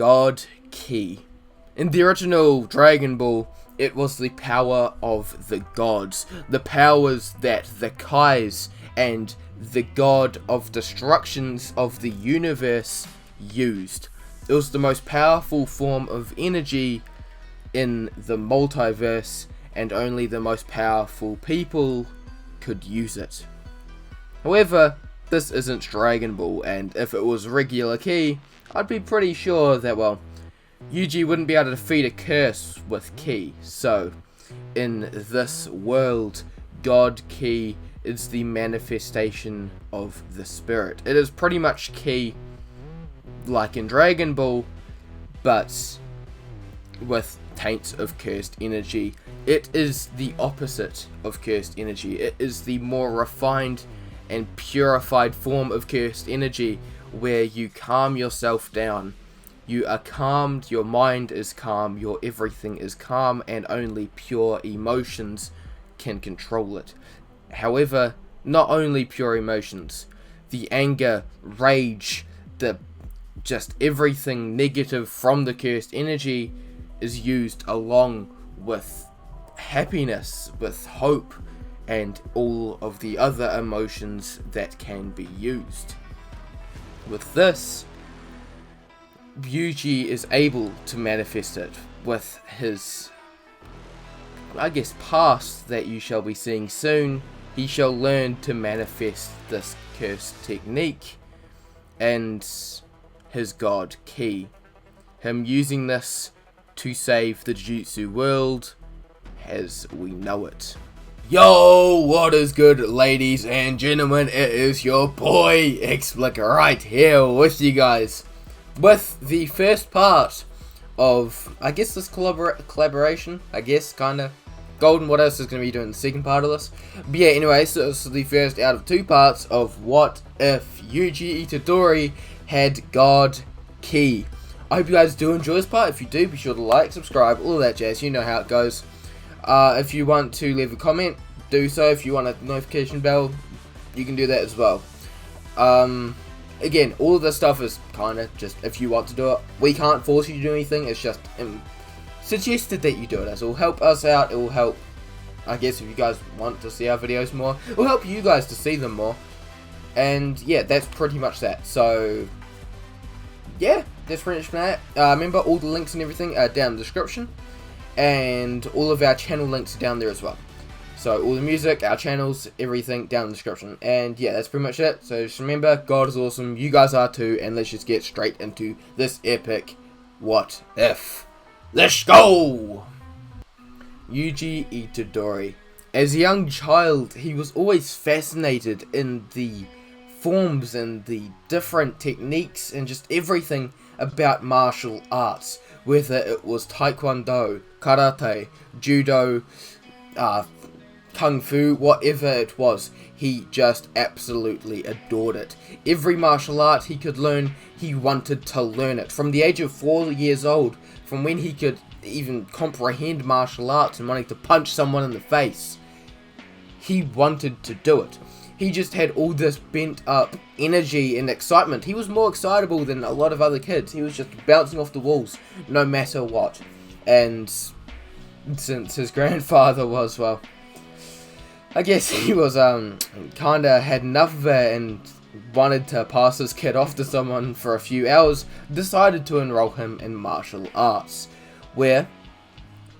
God Ki. In the original Dragon Ball, it was the power of the gods, the powers that the Kais and the god of destructions of the universe used. It was the most powerful form of energy in the multiverse, and only the most powerful people could use it. However, this isn't Dragon Ball, and if it was regular Ki, I'd be pretty sure that, well, Yuji wouldn't be able to defeat a curse with Ki. So, in this world, God Ki is the manifestation of the spirit. It is pretty much Ki like in Dragon Ball, but with taints of cursed energy. It is the opposite of cursed energy. It is the more refined and purified form of cursed energy, where you calm yourself down. You are calmed, your mind is calm, your everything is calm, and only pure emotions can control it. However, not only pure emotions, the anger, rage, just everything negative from the cursed energy is used along with happiness, with hope, and all of the other emotions that can be used. With this, Yuji is able to manifest it with his, I guess, past that you shall be seeing soon. He shall learn to manifest this cursed technique and his god Ki. Him using this to save the Jujutsu world as we know it. Yo, what is good, ladies and gentlemen? It is your boy Explica right here with you guys with the first part of, I guess, this collaboration. I guess, kinda. Golden, what else is going to be doing the second part of this? But yeah, anyway, so this is the first out of two parts of What If Yuji Itadori Had God Ki. I hope you guys do enjoy this part. If you do, be sure to like, subscribe, all of that jazz. You know how it goes. If you want to leave a comment, do so. If you want a notification bell, you can do that as well. Again, all of this stuff is kind of just if you want to do it. We can't force you to do anything. It's just suggested that you do it. It will help us out. It will help, I guess, if you guys want to see our videos more. It will help you guys to see them more. And yeah, that's pretty much that. So yeah, that's pretty much that. Remember, all the links and everything are down in the description. And all of our channel links are down there as well. So all the music, our channels, everything down in the description. And yeah, that's pretty much it. So just remember, God is awesome, you guys are too, and let's just get straight into this epic What If. Let's go! Yuji Itadori. As a young child, he was always fascinated in the forms and the different techniques and just everything about martial arts. Whether it was taekwondo, karate, judo, kung fu, whatever it was, he just absolutely adored it. Every martial art he could learn, he wanted to learn it. From the age of 4 years old, from when he could even comprehend martial arts and wanting to punch someone in the face, he wanted to do it. He just had all this bent up energy and excitement. He was more excitable than a lot of other kids. He was just bouncing off the walls no matter what. And since his grandfather was, well, I guess he was kinda had enough of it and wanted to pass his kid off to someone for a few hours, decided to enroll him in martial arts, where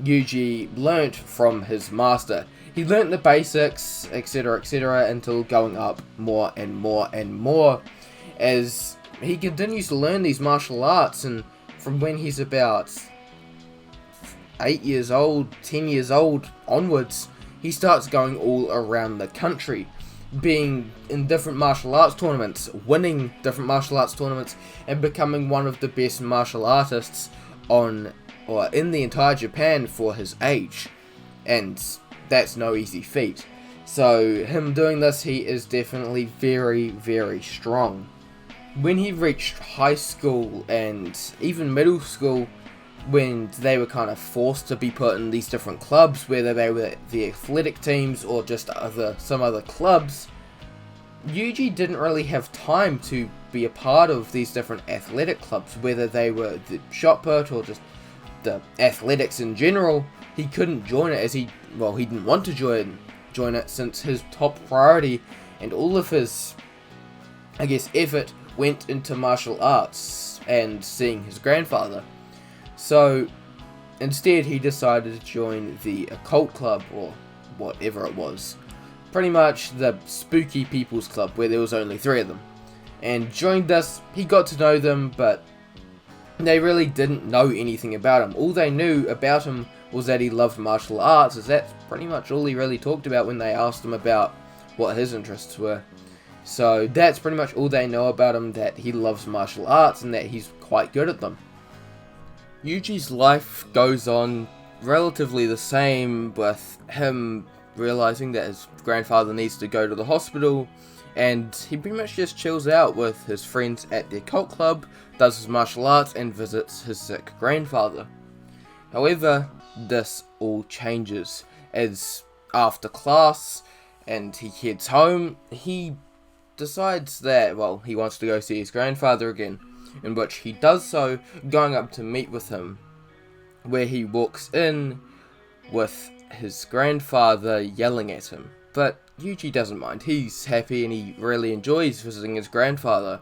Yuji learnt from his master. He learnt the basics, etc., until going up more and more and more as he continues to learn these martial arts. And from when he's about 8 years old, 10 years old onwards, he starts going all around the country, being in different martial arts tournaments, winning different martial arts tournaments, and becoming one of the best martial artists in the entire Japan for his age. And that's no easy feat. So him doing this, he is definitely very, very strong. When he reached high school and even middle school, when they were kind of forced to be put in these different clubs, whether they were the athletic teams or just some other clubs, Yuji didn't really have time to be a part of these different athletic clubs, whether they were the shot put or just the athletics in general. He couldn't join it as he didn't want to join it, since his top priority and all of his, I guess, effort went into martial arts and seeing his grandfather. So instead he decided to join the occult club, or whatever it was. Pretty much the spooky people's club, where there was only 3 of them. And during this, he got to know them, but they really didn't know anything about him. All they knew about him was that he loved martial arts, as that's pretty much all he really talked about when they asked him about what his interests were. So that's pretty much all they know about him, that he loves martial arts and that he's quite good at them. Yuji's life goes on relatively the same, with him realizing that his grandfather needs to go to the hospital, and he pretty much just chills out with his friends at the occult club, does his martial arts, and visits his sick grandfather. However, this all changes as after class and he heads home, he decides that, he wants to go see his grandfather again, in which he does so, going up to meet with him, where he walks in with his grandfather yelling at him. But Yuji doesn't mind. He's happy and he really enjoys visiting his grandfather,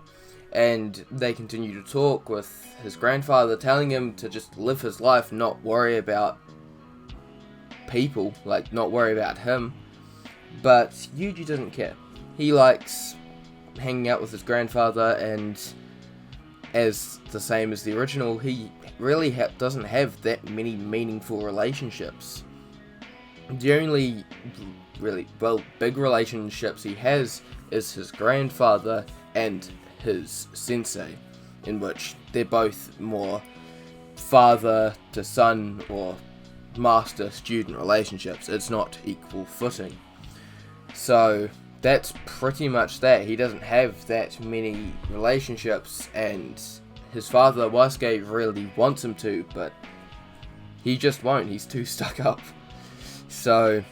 and they continue to talk with his grandfather telling him to just live his life, not worry about people, not worry about him. But Yuji doesn't care. He likes hanging out with his grandfather, and as the same as the original, he really doesn't have that many meaningful relationships. The only really big relationships he has is his grandfather and his sensei, in which they're both more father to son or master student relationships. It's not equal footing. So that's pretty much that. He doesn't have that many relationships, and his father Wasuke really wants him to, but he just won't. He's too stuck up. So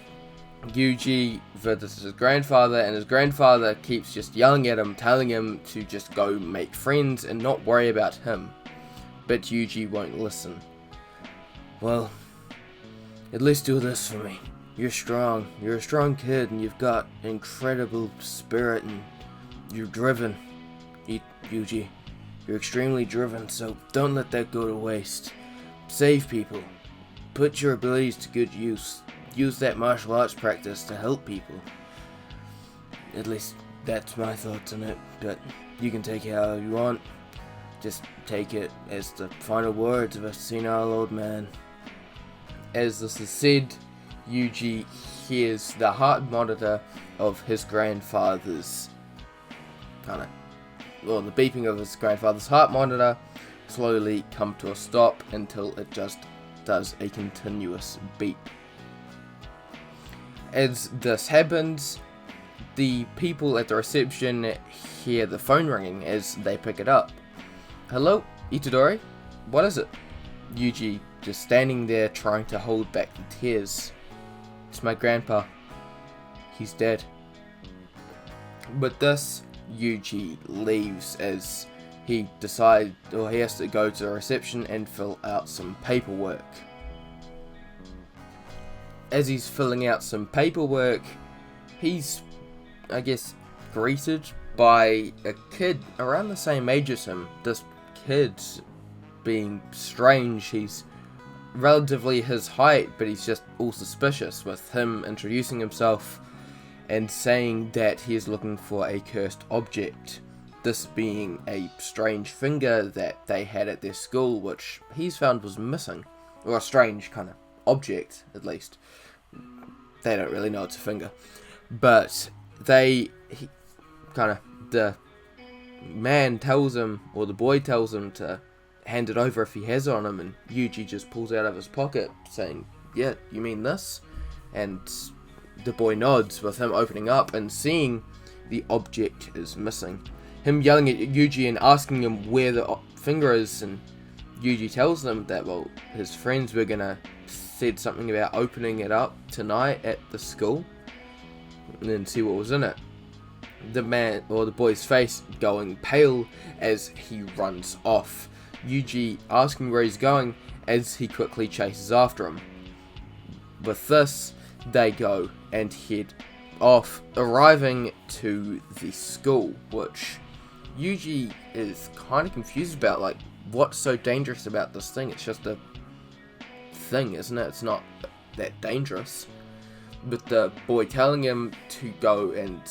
Yuji visits his grandfather, and his grandfather keeps just yelling at him, telling him to just go make friends and not worry about him. But Yuji won't listen. Well, at least do this for me. You're strong. You're a strong kid, and you've got incredible spirit, and you're driven. Yuji, you're extremely driven, so don't let that go to waste. Save people. Put your abilities to good use. Use that martial arts practice to help people. At least that's my thoughts on it, but you can take it how you want. Just take it as the final words of a senile old man. As this is said, Yuji hears the heart monitor of his grandfather's the beeping of his grandfather's heart monitor slowly come to a stop until it just does a continuous beep. As this happens, the people at the reception hear the phone ringing as they pick it up. Hello, Itadori? What is it? Yuji just standing there trying to hold back the tears. It's my grandpa. He's dead. But this, Yuji leaves as he has to go to the reception and fill out some paperwork. As he's filling out some paperwork, he's, greeted by a kid around the same age as him. This kid's being strange. He's relatively his height, but he's just all suspicious, with him introducing himself and saying that he is looking for a cursed object. This being a strange finger that they had at their school, which he's found was missing. Or a strange kind of object, at least. They don't really know it's a finger. But the man tells him, or the boy tells him to hand it over if he has it on him, and Yuji just pulls out of his pocket saying, yeah, you mean this? And the boy nods, with him opening up and seeing the object is missing. Him yelling at Yuji and asking him where the finger is, and Yuji tells them that, his friends were gonna said something about opening it up tonight at the school and then see what was in it. the boy's face going pale as he runs off. Yuji asking where he's going as he quickly chases after him. With this, they go and head off, arriving to the school, which Yuji is kind of confused about, like, what's so dangerous about this thing? It's just a thing, isn't it? It's not that dangerous. But the boy telling him to go and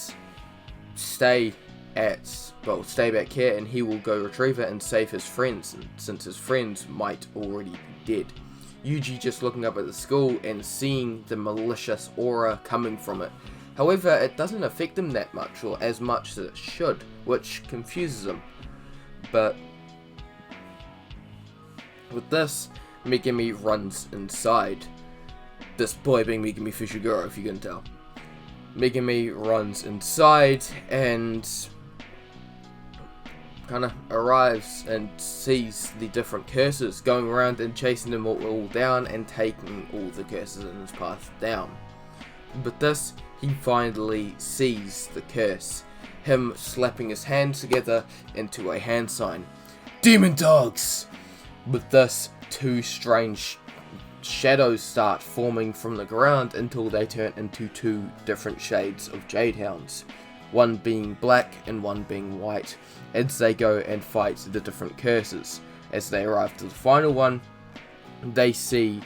stay back here, and he will go retrieve it and save his friends, and since his friends might already be dead. Yuji just looking up at the school and seeing the malicious aura coming from it. However, it doesn't affect him that much, or as much as it should, which confuses him. But with this, Megumi runs inside. This boy being Megumi Fushiguro, if you can tell. Megumi runs inside and kind of arrives and sees the different curses going around and chasing them all down and taking all the curses in his path down. But this, he finally sees the curse. Him slapping his hands together into a hand sign. Demon dogs! With this, two strange shadows start forming from the ground until they turn into two different shades of jade hounds. One being black and one being white, as they go and fight the different curses. As they arrive to the final one, they see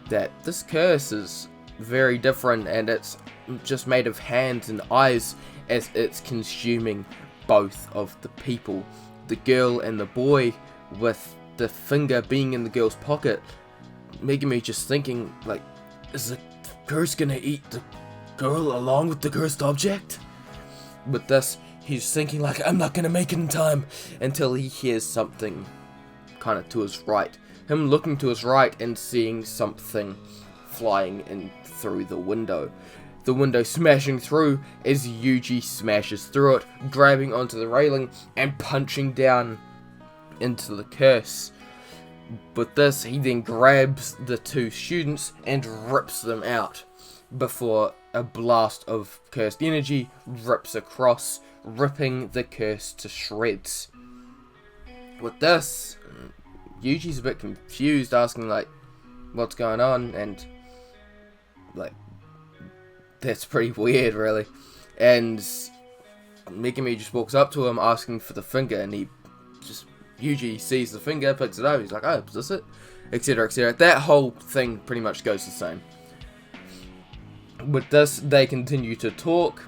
that this curse is very different, and it's just made of hands and eyes, as it's consuming both of the people. The girl and the boy, with the finger being in the girl's pocket. Megumi just thinking, like, is the curse gonna eat the girl along with the cursed object? With this, he's thinking, like, I'm not gonna make it in time, until he hears something kind of to his right. Him looking to his right and seeing something flying in through the window. The window smashing through as Yuji smashes through it, grabbing onto the railing and punching down into the curse. With this, he then grabs the two students and rips them out before a blast of cursed energy rips across, ripping the curse to shreds. With this, Yuji's a bit confused, asking, like, what's going on, and, like, that's pretty weird, really. And Megumi just walks up to him asking for the finger, and Yuji sees the finger, picks it up, he's like, oh, is this it? Etc, etc. That whole thing pretty much goes the same. With this, they continue to talk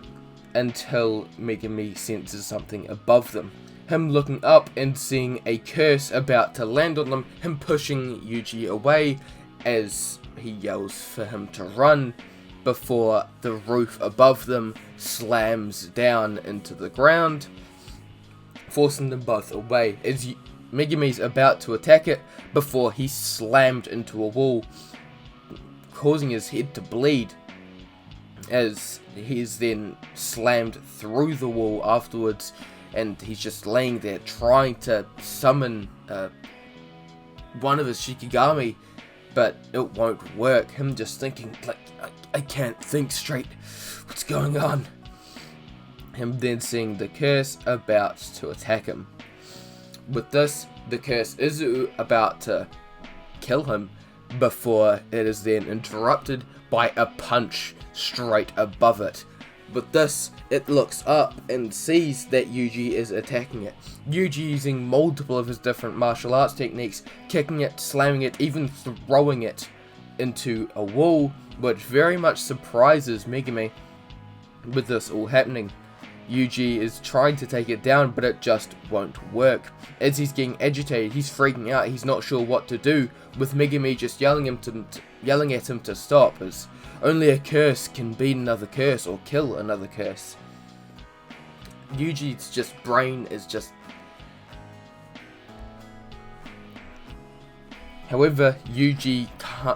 until Megumi senses something above them. Him looking up and seeing a curse about to land on them, him pushing Yuji away as he yells for him to run before the roof above them slams down into the ground, forcing them both away as Megumi's about to attack it before he's slammed into a wall, causing his head to bleed, as he's then slammed through the wall afterwards, and he's just laying there trying to summon one of his Shikigami, but it won't work. Him just thinking, like, I can't think straight, what's going on? Him then seeing the curse about to attack him. With this, the curse is about to kill him before it is then interrupted by a punch straight above it. With this, it looks up and sees that Yuji is attacking it. Yuji using multiple of his different martial arts techniques, kicking it, slamming it, even throwing it into a wall, which very much surprises Megumi with this all happening. Yuji is trying to take it down, but it just won't work. As he's getting agitated, he's freaking out, he's not sure what to do, with Megumi just yelling at him to stop, as only a curse can beat another curse or kill another curse. Yuji's brain is just... However, Yuji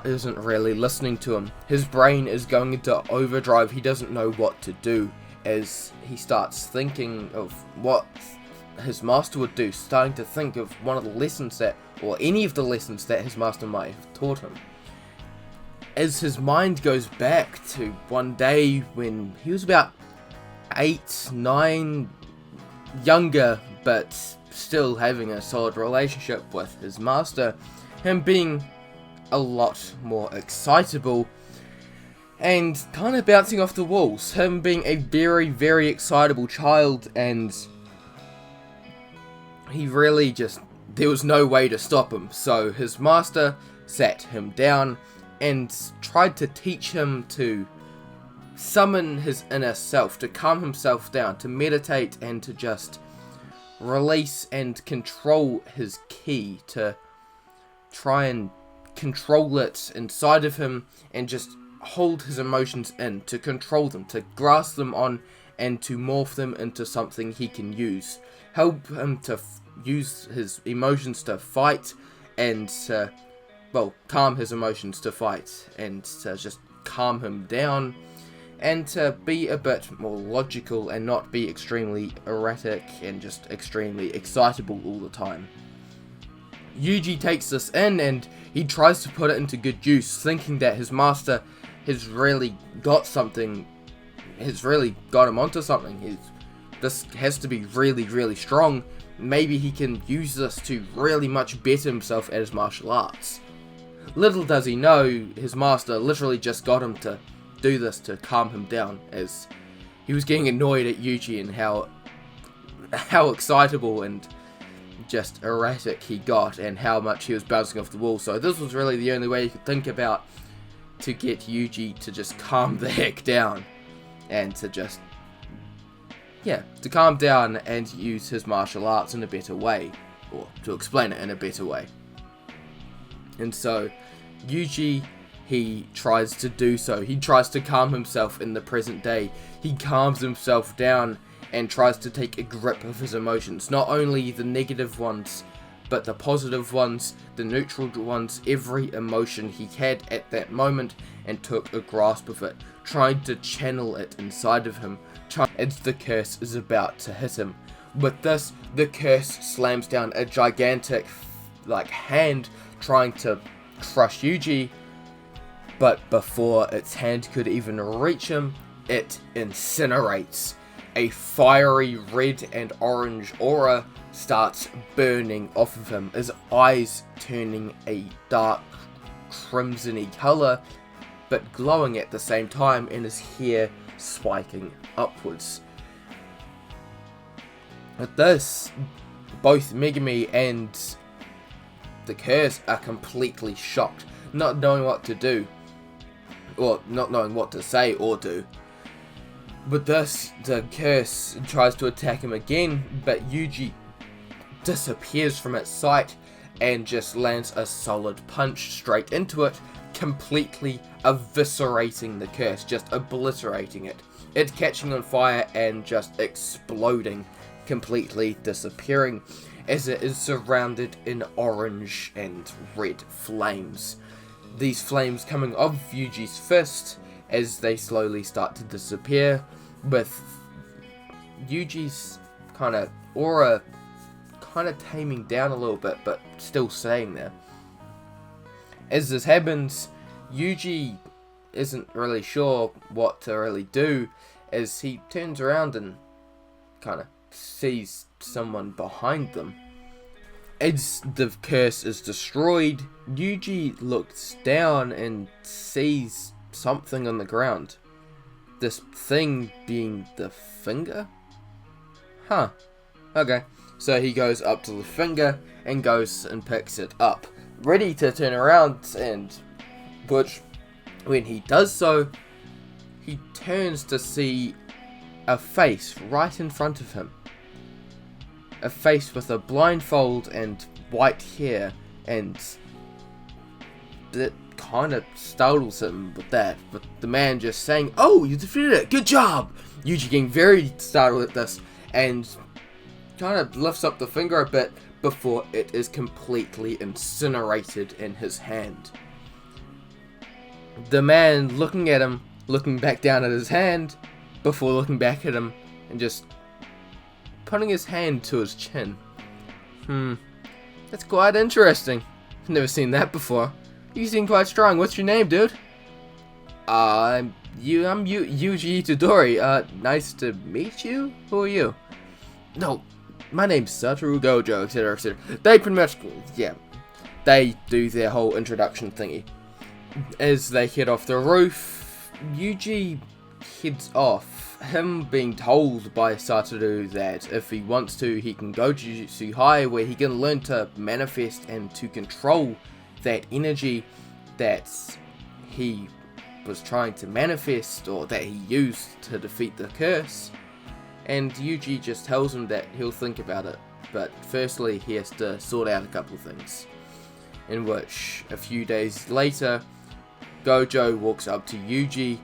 isn't really listening to him. His brain is going into overdrive, he doesn't know what to do, as he starts thinking of what his master would do, starting to think of one of the lessons or any of the lessons that his master might have taught him. As his mind goes back to one day when he was about 8, 9, younger, but still having a solid relationship with his master, him being a lot more excitable and kind of bouncing off the walls, him being a very, very excitable child, and he really just, there was no way to stop him. So his master sat him down and tried to teach him to summon his inner self, to calm himself down, to meditate, and to just release and control his ki, to try and control it inside of him and just hold his emotions in, to control them, to grasp them on, and to morph them into something he can use. Help him to use his emotions to fight, and to, well, calm his emotions to fight, and to just calm him down, and to be a bit more logical and not be extremely erratic and just extremely excitable all the time. Yuji takes this in and he tries to put it into good use, thinking that his master has really got something, has really got him onto something. This has to be really, really strong. Maybe he can use this to really much better himself at his martial arts. Little does he know, his master literally just got him to do this to calm him down, as he was getting annoyed at Yuji and how excitable and just erratic he got, and how much he was bouncing off the wall. So this was really the only way you could think about to get Yuji to just calm the heck down, and to just, yeah, to calm down and use his martial arts in a better way, or to explain it in a better way. And so Yuji, he tries to do so. He tries to calm himself in the present day. He calms himself down and tries to take a grip of his emotions. Not only the negative ones, but the positive ones, the neutral ones, every emotion he had at that moment, and took a grasp of it, trying to channel it inside of him, as the curse is about to hit him. With this, the curse slams down a gigantic, hand trying to crush Yuji, but before its hand could even reach him, it incinerates. A fiery red and orange aura starts burning off of him, his eyes turning a dark crimsony color, but glowing at the same time, and his hair spiking upwards. At this, both Megumi and the curse are completely shocked, not knowing what to do, or not knowing what to say or do. With this, the curse tries to attack him again, but Yuji disappears from its sight and just lands a solid punch straight into it, completely eviscerating the curse, just obliterating it. It catching on fire and just exploding, completely disappearing, as it is surrounded in orange and red flames. These flames coming off Yuji's fist as they slowly start to disappear, with Yuji's kind of aura kind of taming down a little bit, but still staying there. As this happens, Yuji isn't really sure what to really do, as he turns around and kind of sees someone behind them. As the curse is destroyed, Yuji looks down and sees something on the ground. This thing being the finger? Huh. Okay. So he goes up to the finger and goes and picks it up, ready to turn around, and when he does so, he turns to see a face right in front of him. A face with a blindfold and white hair, and it kind of startles him with that, with the man just saying, "Oh, you defeated it, good job!" Yuji getting very startled at this, and kind of lifts up the finger a bit before it is completely incinerated in his hand. The man looking at him, looking back down at his hand, before looking back at him, and just putting his hand to his chin. That's quite interesting. I've never seen that before. You seem quite strong. What's your name, dude? I'm Yuji Itadori. Nice to meet you. Who are you? No, my name's Satoru Gojo, etc., etc. They pretty much, yeah, they do their whole introduction thingy. As they head off the roof, Yuji heads off, him being told by Satoru that if he wants to, he can go Jujutsu High, where he can learn to manifest and to control that energy that he was trying to manifest, or that he used to defeat the curse. And Yuji just tells him that he'll think about it, but firstly he has to sort out a couple of things. In which, a few days later, Gojo walks up to Yuji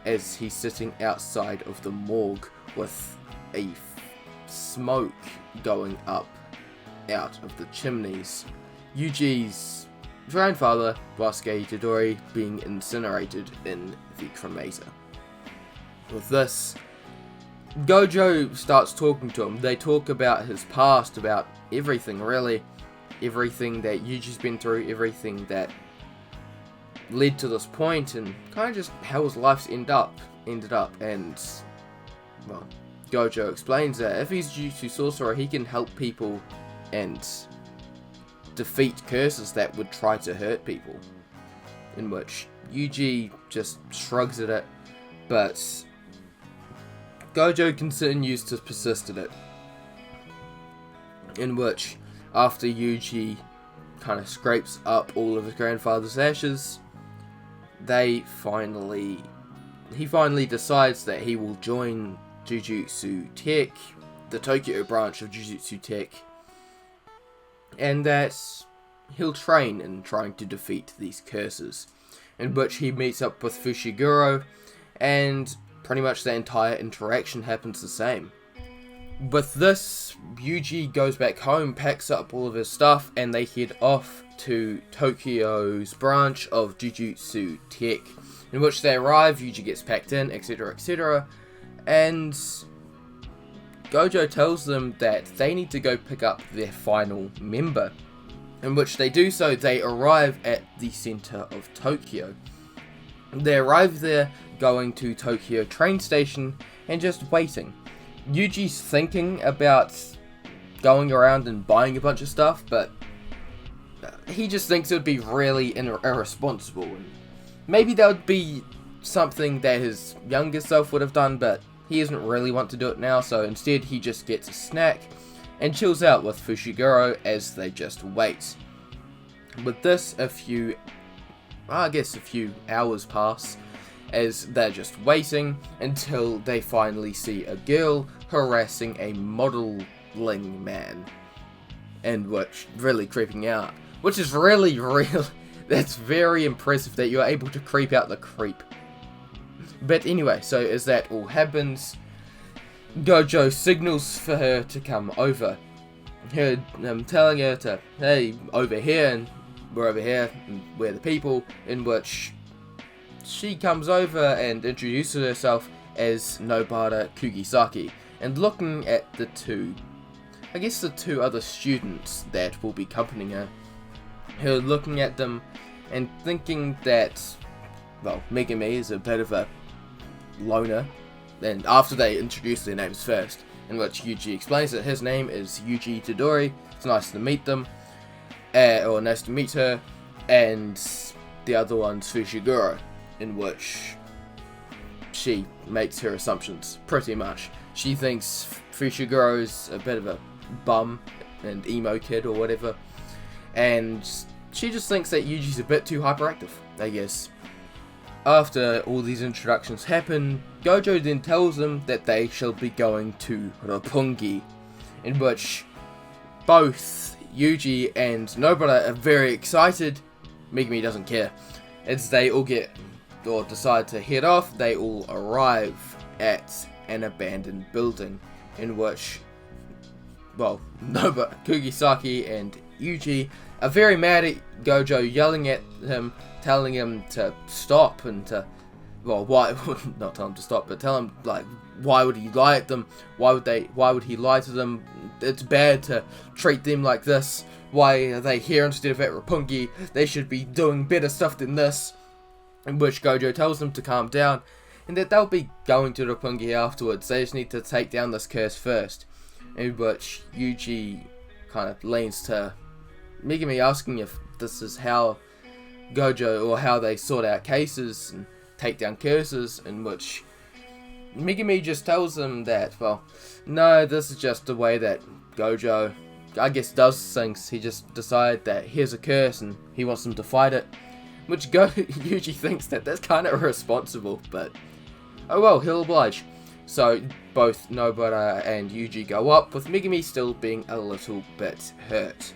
as he's sitting outside of the morgue with a smoke going up out of the chimneys. Yuji's grandfather, Basuke Itadori, being incinerated in the cremator. With this, Gojo starts talking to him. They talk about his past, about everything really. Everything that Yuji's been through, everything that led to this point, and kind of just how his life's ended up. And, well, Gojo explains that if he's Jujutsu sorcerer, he can help people and defeat curses that would try to hurt people. In which Yuji just shrugs at it, but Gojo continues to persist in it. In which, after Yuji kind of scrapes up all of his grandfather's ashes, he finally decides that he will join Jujutsu Tech, the Tokyo branch of Jujutsu Tech, and that he'll train in trying to defeat these curses, in which he meets up with Fushiguro, and pretty much the entire interaction happens the same. With this, Yuji goes back home, packs up all of his stuff, and they head off to Tokyo's branch of Jujutsu Tech, in which they arrive. Yuji gets packed in, etc., etc., and Gojo tells them that they need to go pick up their final member, in which they do so. They arrive at the center of Tokyo. They arrive there, going to Tokyo train station, and just waiting. Yuji's thinking about going around and buying a bunch of stuff, but he just thinks it would be really irresponsible, and maybe that would be something that his younger self would have done, but he doesn't really want to do it now, so instead he just gets a snack and chills out with Fushiguro as they just wait. With this, a few hours pass as they're just waiting until they finally see a girl harassing a modeling man, and which really creeping out, which is really that's very impressive that you're able to creep out the creep. But anyway, so as that all happens, Gojo signals for her to come over. Telling her to, hey, over here, and we're over here, and we're the people, in which she comes over and introduces herself as Nobara Kugisaki, and looking at the two other students that will be accompanying her looking at them and thinking that, well, Megumi is a bit of a loner, and after they introduce their names first, in which Yuji explains that his name is Yuji Itadori, it's nice to meet them, or nice to meet her, and the other one's Fushiguro, in which she makes her assumptions, pretty much. She thinks Fushiguro's a bit of a bum and emo kid or whatever, and she just thinks that Yuji's a bit too hyperactive, I guess. After all these introductions happen, Gojo then tells them that they shall be going to Roppongi, in which both Yuji and Nobara are very excited. Megumi doesn't care. As they all decide to head off, they all arrive at an abandoned building, in which, well, Nobara, Kugisaki, and Yuji are very mad at Gojo, yelling at him, telling him to stop, and to, well, why, not tell him to stop, but tell him, like, why would he lie at them? Why would he lie to them? It's bad to treat them like this. Why are they here instead of at Roppongi? They should be doing better stuff than this. in which Gojo tells them to calm down and that they'll be going to Roppongi afterwards. They just need to take down this curse first, in which Yuji kind of leans to Megumi, asking if this is how Gojo, or how they sort out cases and take down curses, in which Megumi just tells them that, well, no, this is just the way that Gojo, I guess, does things. He just decided that here's a curse and he wants them to fight it, which Yuji thinks that that's kind of irresponsible, but oh well, he'll oblige. So both Nobara and Yuji go up, with Megumi still being a little bit hurt.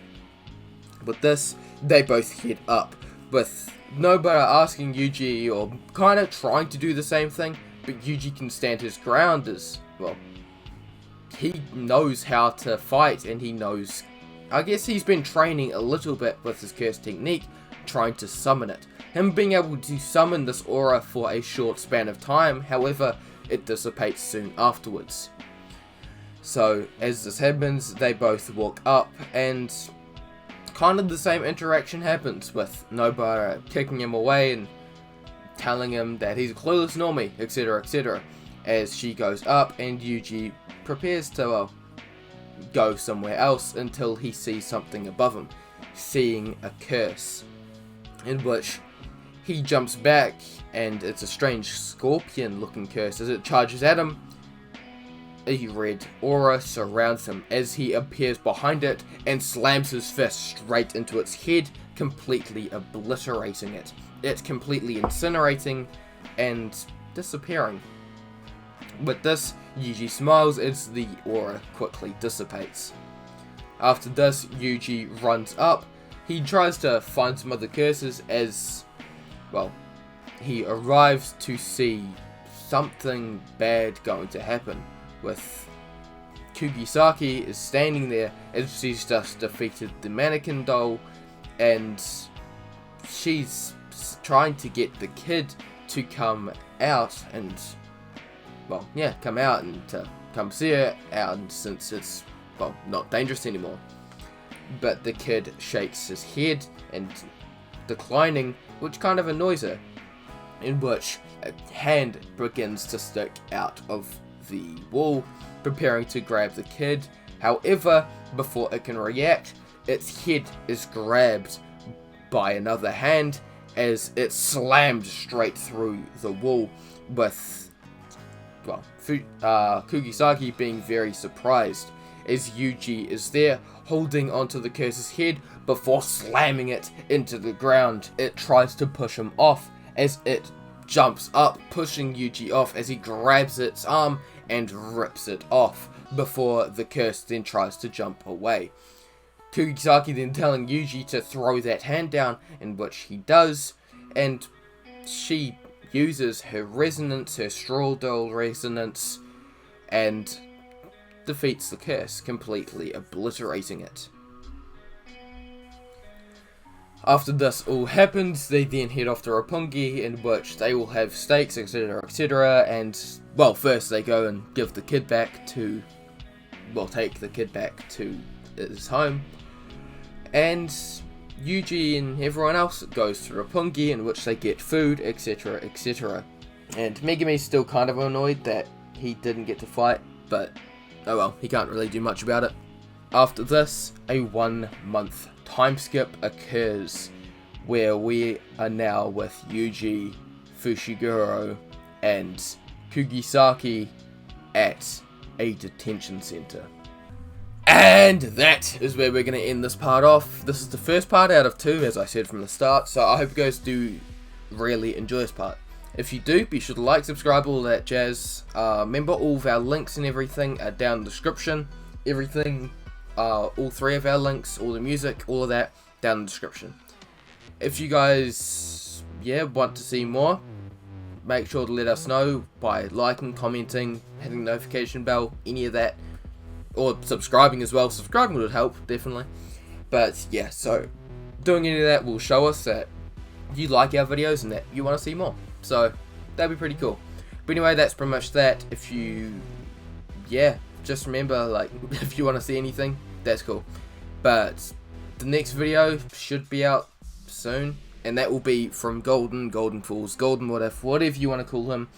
With this, they both head up, with Nobara asking Yuji, or kind of trying to do the same thing, but Yuji can stand his ground as, well, he knows how to fight, and he knows, I guess he's been training a little bit with his curse technique, trying to summon it. Him being able to summon this aura for a short span of time, however, it dissipates soon afterwards. So, as this happens, they both walk up, and kind of the same interaction happens, with Nobara kicking him away and telling him that he's a clueless normie, etc, etc, as she goes up, and Yuji prepares to go somewhere else until he sees something above him, seeing a curse, in which he jumps back, and it's a strange scorpion looking curse. As it charges at him, a red aura surrounds him as he appears behind it and slams his fist straight into its head, completely obliterating it. It's completely incinerating and disappearing. With this, Yuji smiles as the aura quickly dissipates. After this, Yuji runs up. He tries to find some other curses as, well, he arrives to see something bad going to happen, with Kugisaki is standing there as she's just defeated the mannequin doll, and she's trying to get the kid to come out and, well, yeah, come out and to come see her out, since it's, well, not dangerous anymore. But the kid shakes his head and declining, which kind of annoys her, in which a hand begins to stick out of the wall, preparing to grab the kid. However, before it can react, its head is grabbed by another hand as it's slammed straight through the wall, with, well, Kugisaki being very surprised as Yuji is there holding onto the curse's head before slamming it into the ground. It tries to push him off as it jumps up, pushing Yuji off as he grabs its arm and rips it off, before the curse then tries to jump away. Kugisaki then telling Yuji to throw that hand down, in which he does, and she uses her resonance, her straw doll resonance, and defeats the curse, completely obliterating it. After this all happens, they then head off to Roppongi, in which they will have steaks, etc, etc, and, well, first they go and give the kid back to, well, take the kid back to his home, and Yuji and everyone else goes to Roppongi, in which they get food, etc, etc, and Megumi's still kind of annoyed that he didn't get to fight, but oh well, he can't really do much about it. After this, a 1 month time skip occurs, where we are now with Yuji, Fushiguro, and Kugisaki at a detention center. And that is where we're going to end this part off. This is the first part out of 2, as I said from the start, so I hope you guys do really enjoy this part. If you do, be sure to like, subscribe, all that jazz. Remember, all of our links and everything are down in the description. Everything, all 3 of our links, all the music, all of that, down in the description. If you guys, want to see more, make sure to let us know by liking, commenting, hitting the notification bell, any of that. Or subscribing as well. Subscribing would help, definitely. But yeah, so doing any of that will show us that you like our videos and that you want to see more. So that'd be pretty cool. But anyway, that's pretty much that. If you, just remember, like, if you want to see anything, that's cool. But the next video should be out soon. and that will be from Golden Falls, Golden whatever you want to call him,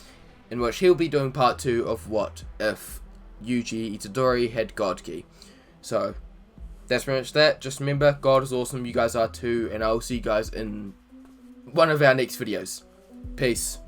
in which he'll be doing part 2 of what if Yuji Itadori had God Key. So that's pretty much that. Just remember, God is awesome, you guys are too, and I will see you guys in one of our next videos. Peace.